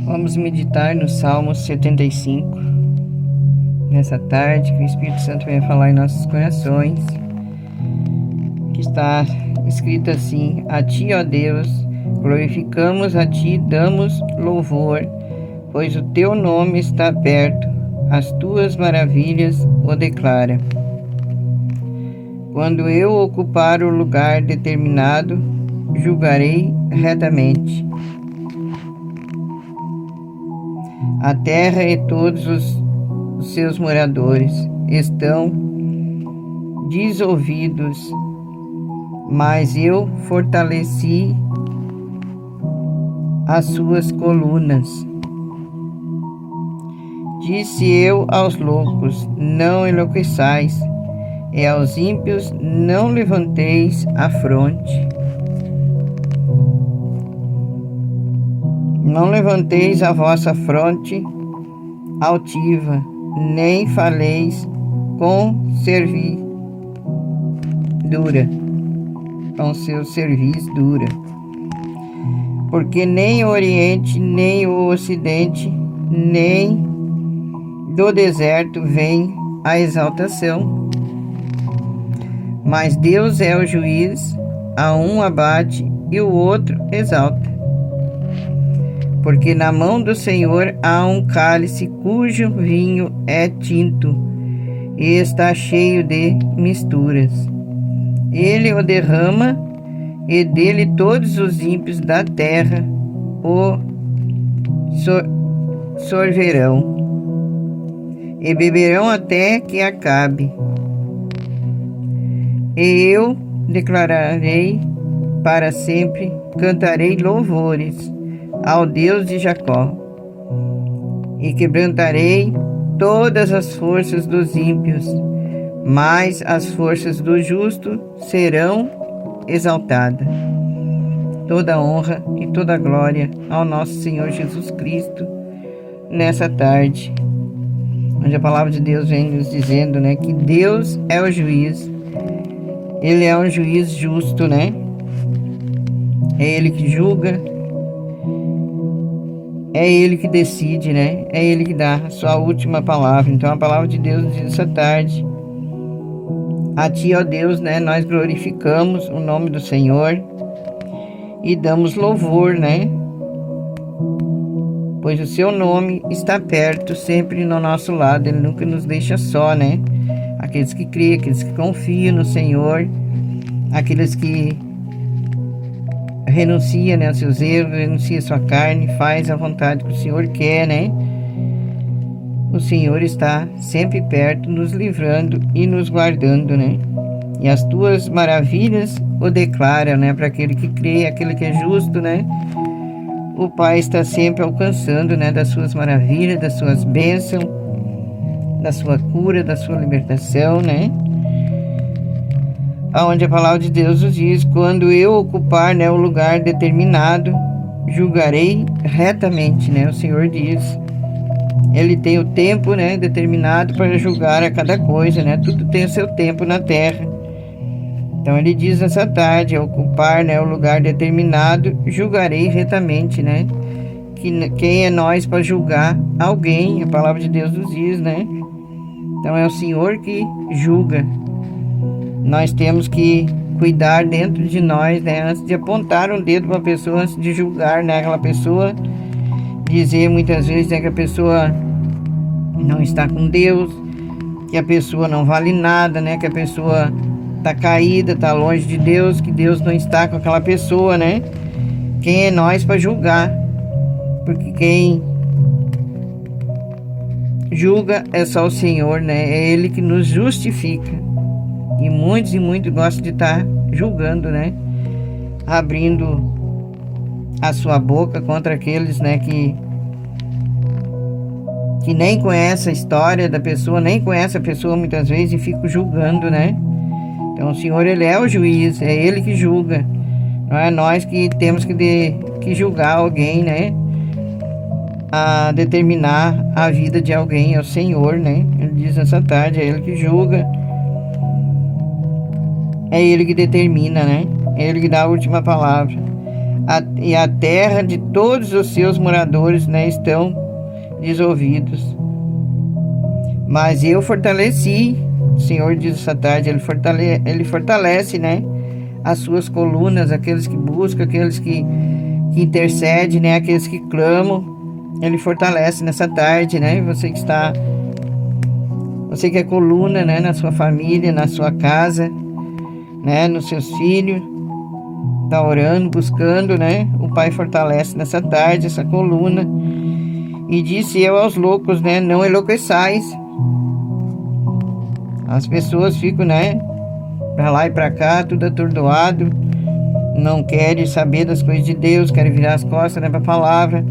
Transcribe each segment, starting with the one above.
Vamos meditar no Salmo 75, nessa tarde, que o Espírito Santo venha falar em nossos corações, que está escrito assim: a Ti, ó Deus, glorificamos a Ti, damos louvor, pois o Teu nome está perto, as Tuas maravilhas o declara. Quando eu ocupar o lugar determinado, julgarei retamente. A terra e todos os seus moradores estão dissolvidos, mas eu fortaleci as suas colunas. Disse eu aos loucos: não enlouqueçais, e aos ímpios: não levanteis a fronte. Não levanteis a vossa fronte altiva, nem faleis com servidura, com seu serviço dura. Porque nem o Oriente, nem o Ocidente, nem do deserto vem a exaltação. Mas Deus é o juiz, a um abate e o outro exalta. Porque na mão do Senhor há um cálice cujo vinho é tinto e está cheio de misturas. Ele o derrama, e dele todos os ímpios da terra o sorverão, e beberão até que acabe. E eu declararei para sempre, cantarei louvores ao Deus de Jacó, e quebrantarei todas as forças dos ímpios, mas as forças do justo serão exaltadas. Toda honra e toda glória ao nosso Senhor Jesus Cristo nessa tarde, onde a palavra de Deus vem nos dizendo, que Deus é o juiz. Ele é um juiz justo, É Ele que julga, é Ele que decide, É Ele que dá a sua última palavra. Então a palavra de Deus diz essa tarde: a Ti, ó Deus, nós glorificamos o nome do Senhor e damos louvor, Pois o Seu nome está perto, sempre no nosso lado. Ele nunca nos deixa só, Aqueles que creem, aqueles que confiam no Senhor, aqueles que renuncia, aos seus erros, renuncia a sua carne, faz a vontade que o Senhor quer, O Senhor está sempre perto, nos livrando e nos guardando, E as Tuas maravilhas o declara, para aquele que crê, aquele que é justo, O Pai está sempre alcançando, das Suas maravilhas, das Suas bênçãos, da Sua cura, da Sua libertação, Aonde a palavra de Deus nos diz: quando eu ocupar, o lugar determinado, julgarei retamente, O Senhor diz, Ele tem o tempo, determinado para julgar a cada coisa, Tudo tem o seu tempo na terra. Então Ele diz nessa tarde: ao ocupar, o lugar determinado, julgarei retamente, Quem é nós para julgar alguém? A palavra de Deus nos diz, Então é o Senhor que julga. Nós temos que cuidar dentro de nós, antes de apontar um dedo para a pessoa, antes de julgar, aquela pessoa, dizer muitas vezes, que a pessoa não está com Deus, que a pessoa não vale nada, que a pessoa está caída, está longe de Deus, que Deus não está com aquela pessoa, Quem é nós para julgar? Porque quem julga é só o Senhor, É Ele que nos justifica. E muitos gostam de estar julgando, Abrindo a sua boca contra aqueles, que nem conhece a história da pessoa, nem conhece a pessoa muitas vezes e ficam julgando, Então o Senhor, Ele é o juiz, é Ele que julga. Não é nós que temos que julgar alguém, A determinar a vida de alguém, é o Senhor, Ele diz nessa tarde: é Ele que julga. É Ele que determina, É Ele que dá a última palavra. e a terra de todos os seus moradores, né, estão dissolvidos. Mas eu fortaleci, o Senhor diz essa tarde, Ele fortalece, né, as suas colunas, aqueles que buscam, aqueles que intercedem, né, aqueles que clamam. Ele fortalece nessa tarde, né, você que é coluna, né, na sua família, na sua casa, né, nos seus filhos, tá orando, buscando, né, o Pai fortalece nessa tarde essa coluna. E disse eu aos loucos, né, não enlouqueçais. As pessoas ficam, né, pra lá e pra cá, tudo atordoado, não querem saber das coisas de Deus, querem virar as costas, né, pra palavra.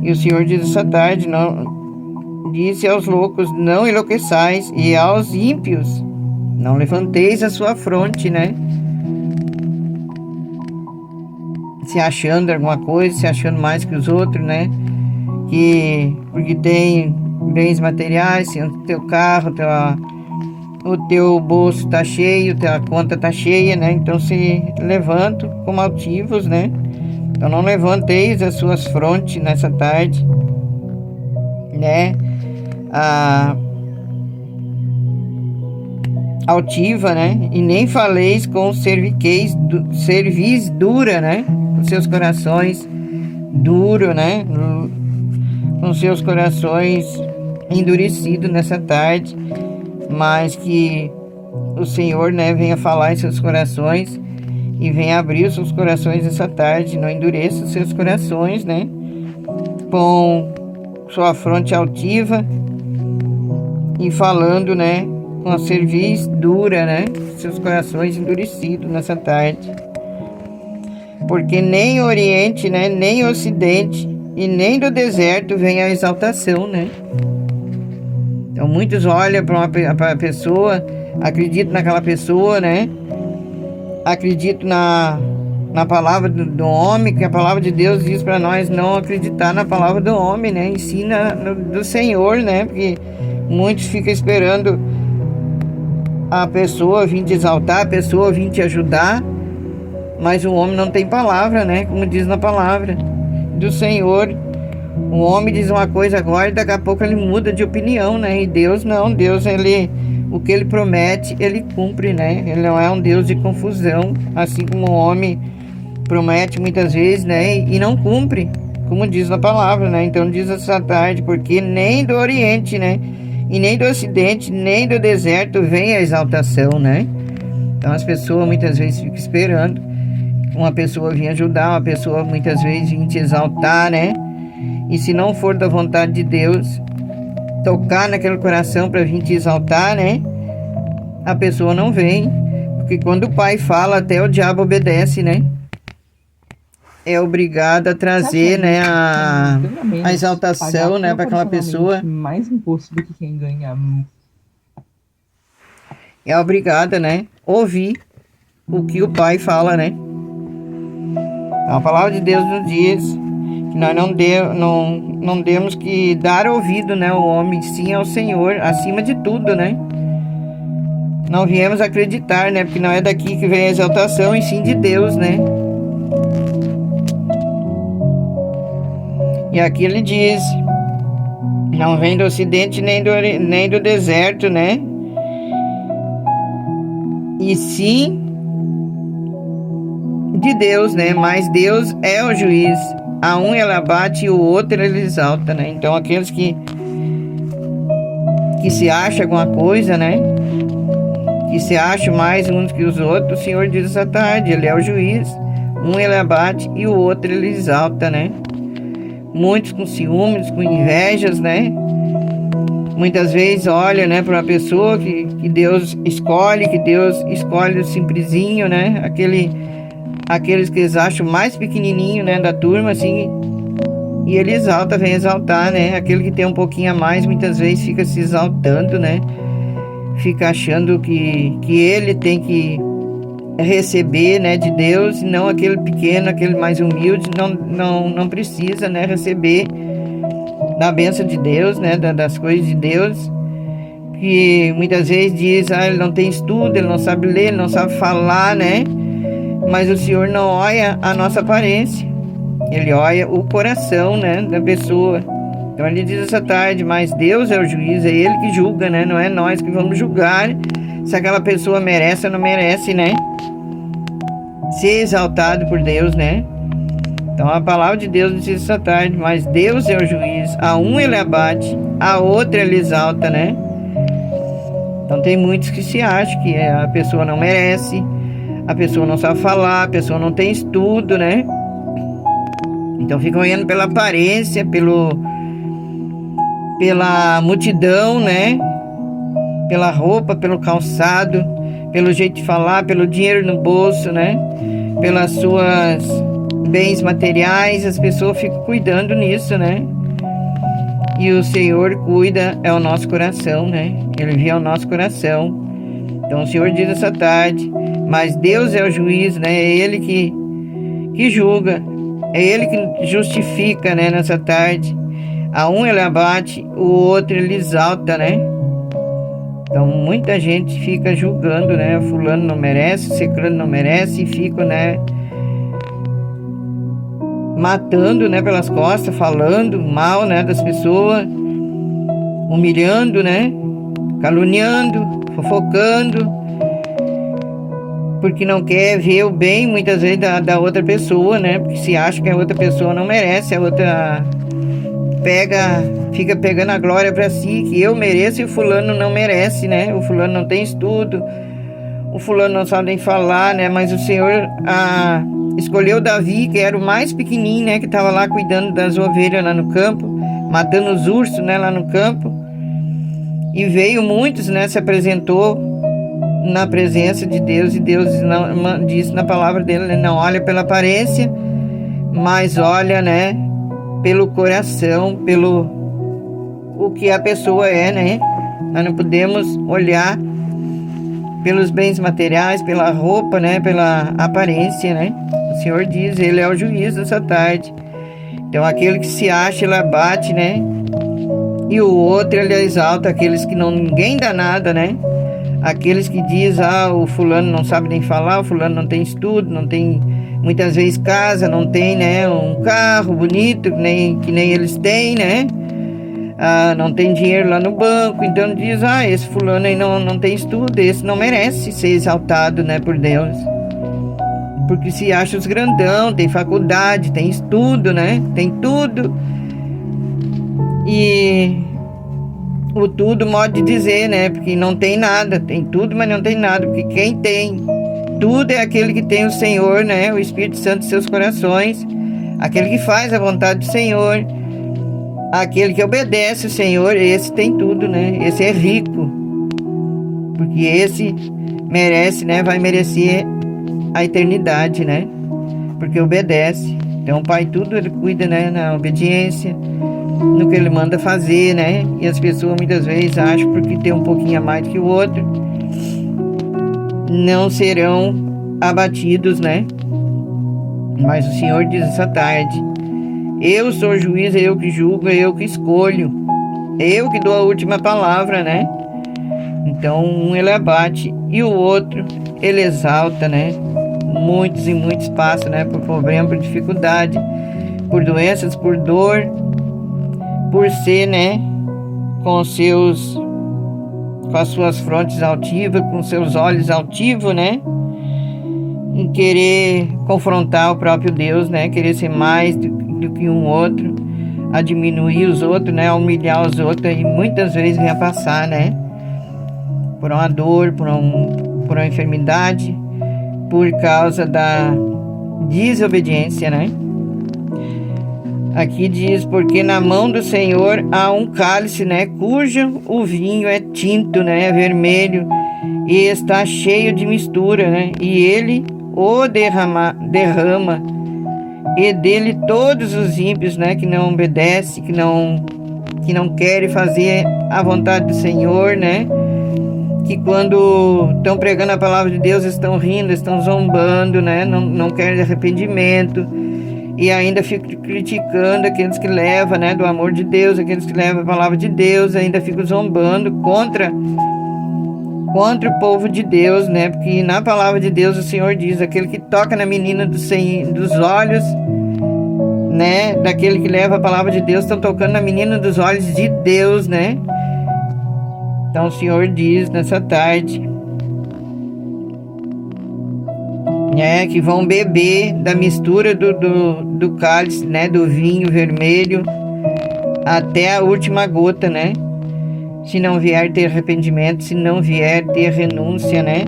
E o Senhor diz essa tarde, não, disse aos loucos, não enlouqueçais, e aos ímpios, não levanteis a sua fronte, né, se achando alguma coisa, se achando mais que os outros, né, porque tem bens materiais, o teu carro, o teu bolso tá cheio, a conta tá cheia, né? Então se levantam como altivos, né? Então não levanteis as suas frontes nessa tarde, né? Altiva, né? E nem faleis com cerviz dura, né? Com seus corações duro, né? Com seus corações endurecidos nessa tarde, mas que o Senhor, né, venha falar em seus corações e venha abrir os seus corações essa tarde, não endureça os seus corações, né, com sua fronte altiva e falando, né, com a cerviz dura, né, seus corações endurecidos nessa tarde, porque nem Oriente, né, nem Ocidente e nem do deserto vem a exaltação, né? Então muitos olham para uma pessoa, acreditam naquela pessoa, né? Acreditam na palavra do homem, que a palavra de Deus diz para nós não acreditar na palavra do homem, né? Ensina do Senhor, né? Porque muitos ficam esperando a pessoa vir te exaltar, a pessoa vir te ajudar, mas o homem não tem palavra, né? Como diz na palavra do Senhor, o homem diz uma coisa agora e daqui a pouco ele muda de opinião, né? E Deus não, Deus, o que ele promete, ele cumpre, né? Ele não é um Deus de confusão, assim como o homem promete muitas vezes, né? E não cumpre, como diz na palavra, né? Então diz essa tarde, porque nem do Oriente, né? E nem do Ocidente, nem do deserto vem a exaltação, né? Então as pessoas muitas vezes ficam esperando uma pessoa vir ajudar, uma pessoa muitas vezes vir te exaltar, né? E se não for da vontade de Deus, tocar naquele coração para vir te exaltar, né? A pessoa não vem, porque quando o Pai fala, até o diabo obedece, né? É obrigado a trazer, né, a exaltação, né, para aquela pessoa. Mais imposto do que quem ganha. É obrigada, né, ouvir o que o Pai fala, né? A palavra de Deus nos diz que nós não temos que dar ouvido, né, ao homem, sim ao Senhor, acima de tudo, né? Não viemos acreditar, né, porque não é daqui que vem a exaltação, e sim de Deus, né? E aqui ele diz, não vem do Ocidente nem do deserto, né? E sim de Deus, né? Mas Deus é o juiz. A um ele abate e o outro ele exalta, né? Então aqueles que se acham alguma coisa, né? Que se acham mais uns que os outros, o Senhor diz essa tarde, ele é o juiz. Um ele abate e o outro ele exalta, né? Muitos com ciúmes, com invejas, né? Muitas vezes olha, né, para uma pessoa que Deus escolhe o simplesinho, né? Aqueles que eles acham mais pequenininho, né, da turma, assim, e ele exalta, vem exaltar, né? Aquele que tem um pouquinho a mais, muitas vezes fica se exaltando, né? Fica achando que ele tem que receber, né, de Deus, e não aquele pequeno, aquele mais humilde, não precisa, né, receber da bênção de Deus, né, das coisas de Deus, que muitas vezes diz, ele não tem estudo, ele não sabe ler, ele não sabe falar, né, Mas o Senhor não olha a nossa aparência, Ele olha o coração, né, da pessoa. Então ele diz essa tarde, mas Deus é o juiz, é Ele que julga, né? Não é nós que vamos julgar se aquela pessoa merece ou não merece, né? Ser exaltado por Deus, né? Então a palavra de Deus diz essa tarde, mas Deus é o juiz, a um Ele abate, a outra Ele exalta, né? Então tem muitos que se acham que a pessoa não merece, a pessoa não sabe falar, a pessoa não tem estudo, né? Então ficam olhando pela aparência, pela multidão, né? Pela roupa, pelo calçado, pelo jeito de falar, pelo dinheiro no bolso, né? Pelas suas bens materiais, as pessoas ficam cuidando nisso, né? E o Senhor cuida, é o nosso coração, né? Ele vê o nosso coração. Então o Senhor diz essa tarde, mas Deus é o juiz, né? É Ele que julga, é Ele que justifica, né? Nessa tarde. A um Ele abate, o outro Ele exalta, né? Então muita gente fica julgando, né? Fulano não merece, ciclano não merece, e ficam, né? Matando, né? Pelas costas, falando mal, né? Das pessoas, humilhando, né? Caluniando, fofocando, porque não quer ver o bem, muitas vezes, da outra pessoa, né? Porque se acha que a outra pessoa não merece, a outra fica pegando a glória para si, que eu mereço e o fulano não merece, né? O fulano não tem estudo, o fulano não sabe nem falar, né? Mas o Senhor escolheu Davi, que era o mais pequenininho, né? Que estava lá cuidando das ovelhas lá no campo, matando os ursos, né? Lá no campo. E veio muitos, né? Se apresentou na presença de Deus, e Deus disse na palavra dele, né, não olha pela aparência, mas olha, né? Pelo coração, pelo o que a pessoa é, né? Nós não podemos olhar pelos bens materiais, pela roupa, né? Pela aparência, né? O Senhor diz, Ele é o juiz dessa tarde. Então aquele que se acha, Ele abate, né? E o outro Ele exalta, aqueles que ninguém dá nada, né? Aqueles que diz, o fulano não sabe nem falar, o fulano não tem estudo, não tem muitas vezes casa, não tem, né, um carro bonito, que nem eles têm, né? Não tem dinheiro lá no banco, então diz, esse fulano aí não tem estudo, esse não merece ser exaltado, né, por Deus. Porque se acha os grandão, tem faculdade, tem estudo, né? Tem tudo. E o tudo, modo de dizer, né? Porque não tem nada, tem tudo, mas não tem nada. Porque quem tem tudo é aquele que tem o Senhor, né? O Espírito Santo em seus corações. Aquele que faz a vontade do Senhor. Aquele que obedece o Senhor, esse tem tudo, né? Esse é rico. Porque esse merece, né? Vai merecer a eternidade, né? Porque obedece. Então o Pai tudo Ele cuida, né? Na obediência, no que Ele manda fazer, né? E as pessoas muitas vezes acham, porque tem um pouquinho a mais do que o outro, não serão abatidos, né? Mas o Senhor diz essa tarde, eu sou juiz, é eu que julgo, é eu que escolho, é eu que dou a última palavra, né? Então um Ele abate e o outro Ele exalta, né? Muitos e muitos passam, né? Por problema, por dificuldade, por doenças, por dor, por ser, né, com as suas frontes altivas, com seus olhos altivos, né, em querer confrontar o próprio Deus, né, querer ser mais do que um outro, a diminuir os outros, né, a humilhar os outros, e muitas vezes vem a passar, né, por uma dor, por uma enfermidade, por causa da desobediência, né. Aqui diz, porque na mão do Senhor há um cálice, né, cujo o vinho é tinto, né, é vermelho, e está cheio de mistura, né, e ele o derrama, e dele todos os ímpios, né, que não obedecem, que não querem fazer a vontade do Senhor, né, que quando estão pregando a palavra de Deus estão rindo, estão zombando, né, não querem arrependimento, e ainda fico criticando aqueles que levam, né, do amor de Deus, aqueles que levam a palavra de Deus, ainda fico zombando contra contra o povo de Deus, né? Porque na palavra de Deus o Senhor diz: aquele que toca na menina dos olhos, né? Daquele que leva a palavra de Deus, estão tocando na menina dos olhos de Deus, né? Então o Senhor diz nessa tarde, né, que vão beber da mistura do cálice, né, do vinho vermelho até a última gota, né? Se não vier ter arrependimento, se não vier ter renúncia, né?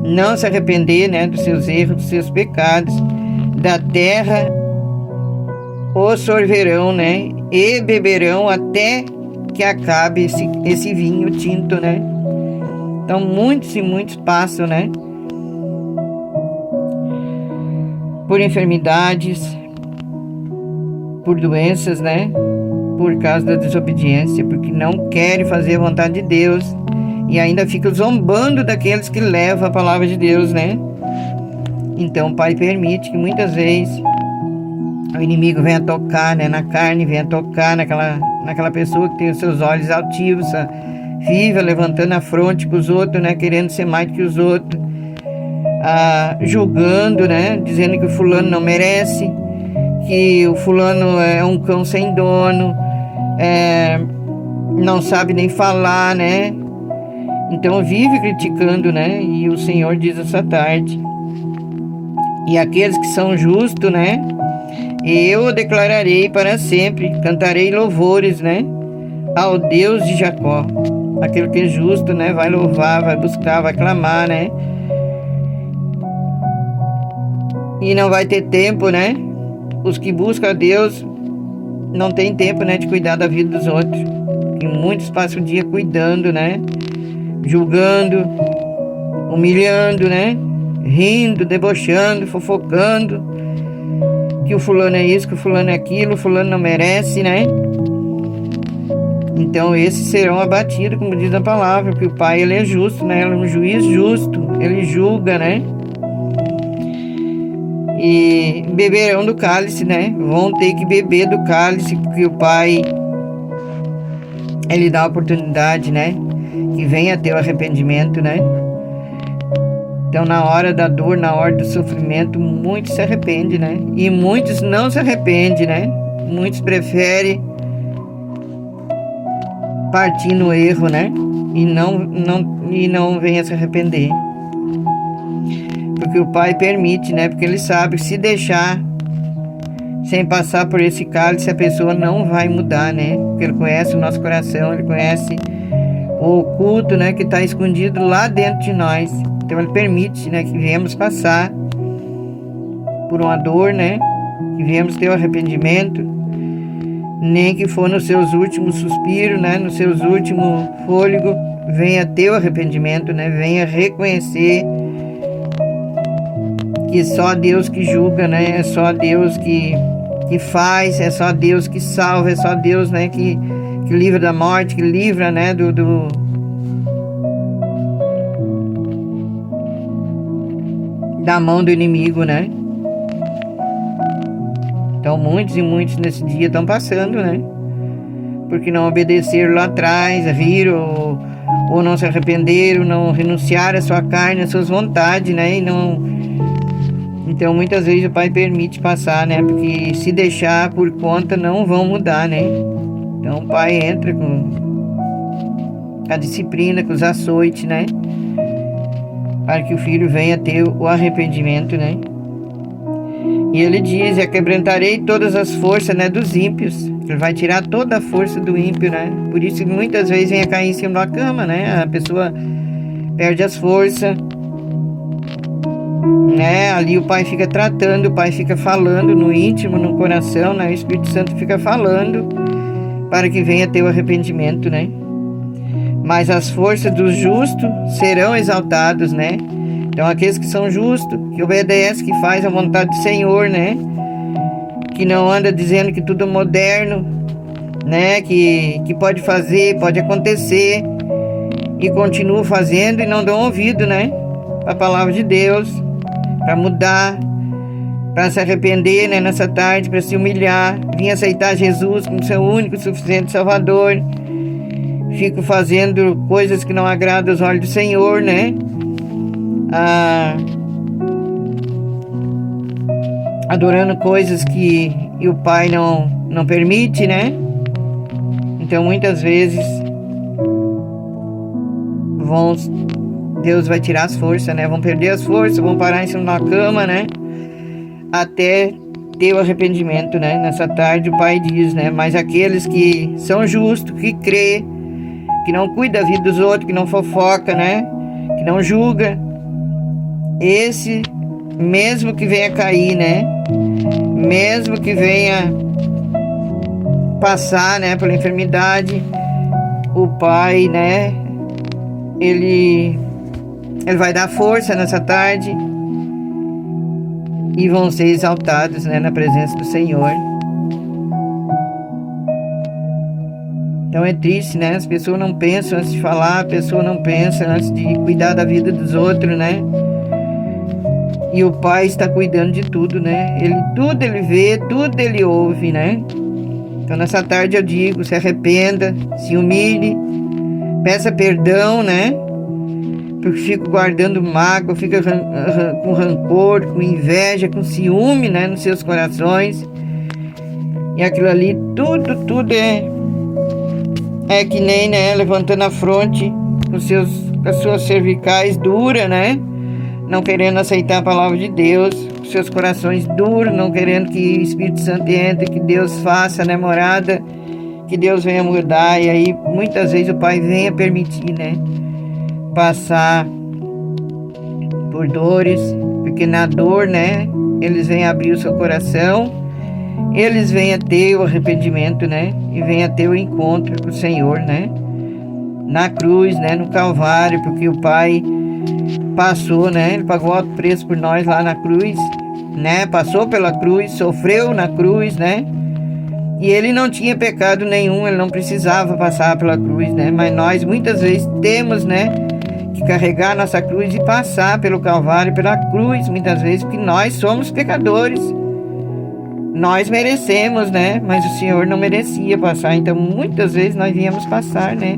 Não se arrepender, né, dos seus erros, dos seus pecados, da terra o sorverão, né? E beberão até que acabe esse vinho tinto, né? Então muitos e muitos passam, né, por enfermidades, por doenças, né? Por causa da desobediência, porque não querem fazer a vontade de Deus e ainda ficam zombando daqueles que levam a palavra de Deus, né? Então o Pai permite que muitas vezes o inimigo venha tocar, né, na carne, venha tocar naquela pessoa que tem os seus olhos altivos, viva levantando a fronte para os outros, né, querendo ser mais que os outros, julgando, né, dizendo que o fulano não merece, que o fulano é um cão sem dono, não sabe nem falar, né? Então vive criticando, né? E o Senhor diz essa tarde: e aqueles que são justos, né, eu o declararei para sempre, cantarei louvores, né, ao Deus de Jacó. Aquele que é justo, né, vai louvar, vai buscar, vai clamar, né? E não vai ter tempo, né? Os que buscam a Deus não tem tempo, né, de cuidar da vida dos outros. E muitos passam o dia cuidando, né? Julgando, humilhando, né? Rindo, debochando, fofocando. Que o fulano é isso, que o fulano é aquilo, o fulano não merece, né? Então esses serão abatidos, como diz a palavra, porque o Pai, ele é justo, né? Ele é um juiz justo, ele julga, né? E beberão do cálice, né? Vão ter que beber do cálice, porque o Pai, ele dá a oportunidade, né, que venha ter o arrependimento, né? Então na hora da dor, na hora do sofrimento, muitos se arrependem, né? E muitos não se arrependem, né? Muitos preferem partir no erro, né? E não venha se arrepender. Porque o Pai permite, né? Porque Ele sabe que se deixar sem passar por esse cálice, a pessoa não vai mudar, né? Porque Ele conhece o nosso coração, Ele conhece o oculto, né, que está escondido lá dentro de nós. Então Ele permite, né, que viemos passar por uma dor, né? Que viemos ter o arrependimento, nem que for nos seus últimos suspiros, né? Nos seus últimos fôlegos, venha ter o arrependimento, né? Venha reconhecer que só Deus que julga, né? É só Deus que faz, é só Deus que salva, é só Deus, né, que livra da morte, que livra, né, da mão do inimigo, né? Então muitos e muitos nesse dia estão passando, né? Porque não obedeceram lá atrás, riram, ou não se arrependeram, não renunciaram à sua carne, às suas vontades, né? Então muitas vezes o Pai permite passar, né? Porque se deixar por conta não vão mudar, né? Então o Pai entra com a disciplina, com os açoites, né? Para que o filho venha ter o arrependimento, né? E ele diz: quebrantarei todas as forças, né, dos ímpios. Ele vai tirar toda a força do ímpio, né? Por isso que muitas vezes vem a cair em cima da cama, né? A pessoa perde as forças, né? Ali o Pai fica tratando, o Pai fica falando no íntimo, no coração, né? O Espírito Santo fica falando para que venha ter o arrependimento, né? Mas as forças dos justos serão exaltados, né? Então aqueles que são justos, que obedecem, que fazem a vontade do Senhor, né? Que não anda dizendo que tudo é moderno, né? Que pode fazer, pode acontecer, e continuam fazendo e não dão ouvido, né? A palavra de Deus, para mudar, para se arrepender, né, nessa tarde, para se humilhar, vir aceitar Jesus como seu único, suficiente Salvador, fico fazendo coisas que não agradam aos olhos do Senhor, né? Adorando coisas que o Pai não permite, né? Então muitas vezes Deus vai tirar as forças, né? Vão perder as forças, vão parar em cima da cama, né? Até ter o arrependimento, né? Nessa tarde o Pai diz, né? Mas aqueles que são justos, que crê, que não cuida da vida dos outros, que não fofoca, né? Que não julga, esse, mesmo que venha cair, né? Mesmo que venha passar, né, pela enfermidade, o Pai, né? Ele vai dar força nessa tarde e vão ser exaltados, né, na presença do Senhor. Então é triste, né? As pessoas não pensam antes de falar, a pessoa não pensa antes de cuidar da vida dos outros, né? E o Pai está cuidando de tudo, né? Tudo ele vê, tudo ele ouve, né? Então nessa tarde eu digo, se arrependa, se humilhe, peça perdão, né? Porque fico guardando mágoa, fica com rancor, com inveja, com ciúme, né? Nos seus corações. E aquilo ali, tudo é que nem, né? Levantando a fronte com as suas cervicais duras, né? Não querendo aceitar a palavra de Deus, com seus corações duros, não querendo que o Espírito Santo entre, que Deus faça, né, morada, que Deus venha mudar. E aí, muitas vezes, o Pai venha permitir, né, passar por dores, porque na dor, né, eles vêm abrir o seu coração, eles vêm a ter o arrependimento, né, e vêm a ter o encontro com o Senhor, né, na cruz, né, no Calvário, porque o Pai passou, né? Ele pagou alto preço por nós lá na cruz, né? Passou pela cruz, sofreu na cruz, né? E ele não tinha pecado nenhum, ele não precisava passar pela cruz, né? Mas nós muitas vezes temos, né, que carregar nossa cruz e passar pelo Calvário, pela cruz, muitas vezes, porque nós somos pecadores. Nós merecemos, né? Mas o Senhor não merecia passar, então muitas vezes nós viemos passar, né?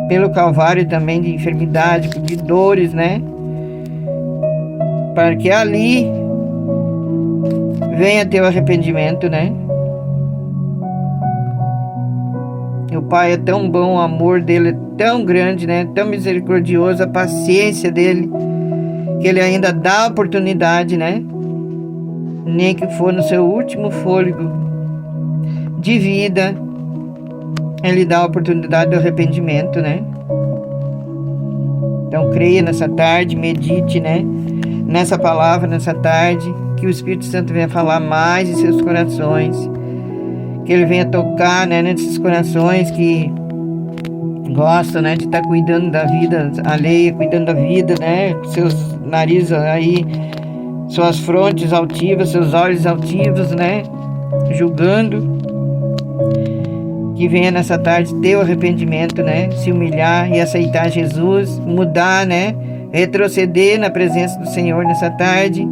Pelo Calvário também de enfermidade, de dores, né? Para que ali venha ter o arrependimento, né? O Pai é tão bom, o amor dele é tão grande, né? Tão misericordioso, a paciência dele, que ele ainda dá a oportunidade, né? Nem que for no seu último fôlego de vida, ele dá a oportunidade do arrependimento, né? Então creia nessa tarde, medite, né? Nessa palavra, nessa tarde, que o Espírito Santo venha falar mais em seus corações, que ele venha tocar, né, nesses corações que gostam, né, de estar cuidando da vida alheia, cuidando da vida, né? Seus narizes aí, suas frontes altivas, seus olhos altivos, né? Julgando. Que venha nessa tarde ter o arrependimento, né? Se humilhar e aceitar Jesus, mudar, né? Retroceder na presença do Senhor nessa tarde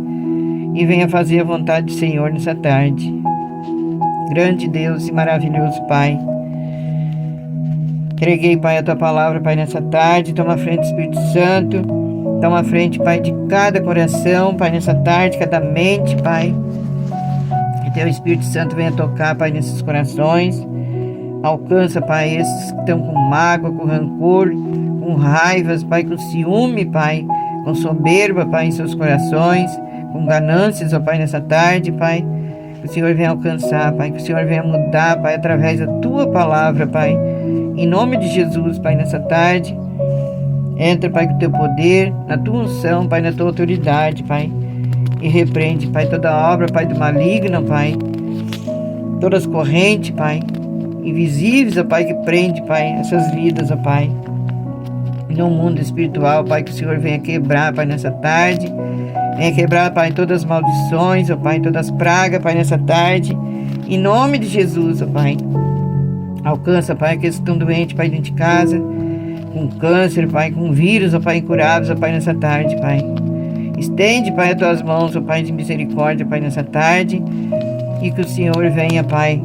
e venha fazer a vontade do Senhor nessa tarde. Grande Deus e maravilhoso Pai, entreguei, Pai, a Tua palavra, Pai, nessa tarde. Toma a frente, Espírito Santo. Toma a frente, Pai, de cada coração, Pai, nessa tarde, cada mente, Pai. Que Teu Espírito Santo venha tocar, Pai, nesses corações. Alcança, Pai, esses que estão com mágoa, com rancor, com raivas, Pai, com ciúme, Pai, com soberba, Pai, em seus corações, com ganâncias, ó Pai, nessa tarde, Pai. Que o Senhor venha alcançar, Pai, que o Senhor venha mudar, Pai, através da Tua palavra, Pai. Em nome de Jesus, Pai, nessa tarde, entra, Pai, com o Teu poder, na Tua unção, Pai, na Tua autoridade, Pai. E repreende, Pai, toda obra, Pai, do maligno, Pai. Todas as correntes, Pai, invisíveis, ó Pai, que prende, Pai, essas vidas, ó Pai. No mundo espiritual, Pai, que o Senhor venha quebrar, Pai, nessa tarde. Venha quebrar, Pai, todas as maldições, ó Pai, todas as pragas, Pai, nessa tarde. Em nome de Jesus, ó Pai. Alcança, Pai, aqueles que estão doentes, Pai, dentro de casa, com câncer, Pai, com vírus, ó Pai, incuráveis, ó Pai, nessa tarde, Pai. Estende, Pai, as Tuas mãos, ó Pai, de misericórdia, Pai, nessa tarde. E que o Senhor venha, Pai,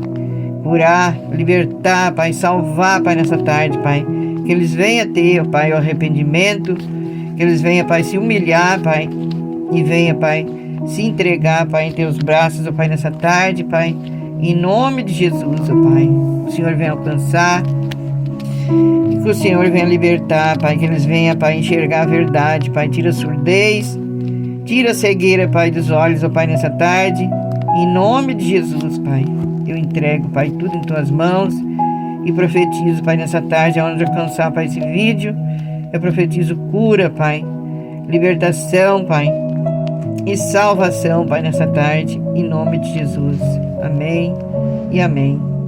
curar, libertar, Pai, salvar, Pai, nessa tarde, Pai. Que eles venham ter, Pai, o arrependimento, que eles venham, Pai, se humilhar, Pai, e venha, Pai, se entregar, Pai, em Teus braços, ó Pai, nessa tarde, Pai, em nome de Jesus, ó Pai. O Senhor venha alcançar, e que o Senhor venha libertar, Pai, que eles venham, Pai, enxergar a verdade, Pai, tira a surdez, tira a cegueira, Pai, dos olhos, ó Pai, nessa tarde, em nome de Jesus, Pai. Eu entrego, Pai, tudo em Tuas mãos e profetizo, Pai, nessa tarde, aonde alcançar, Pai, esse vídeo, eu profetizo cura, Pai, libertação, Pai, e salvação, Pai, nessa tarde, em nome de Jesus. Amém e amém.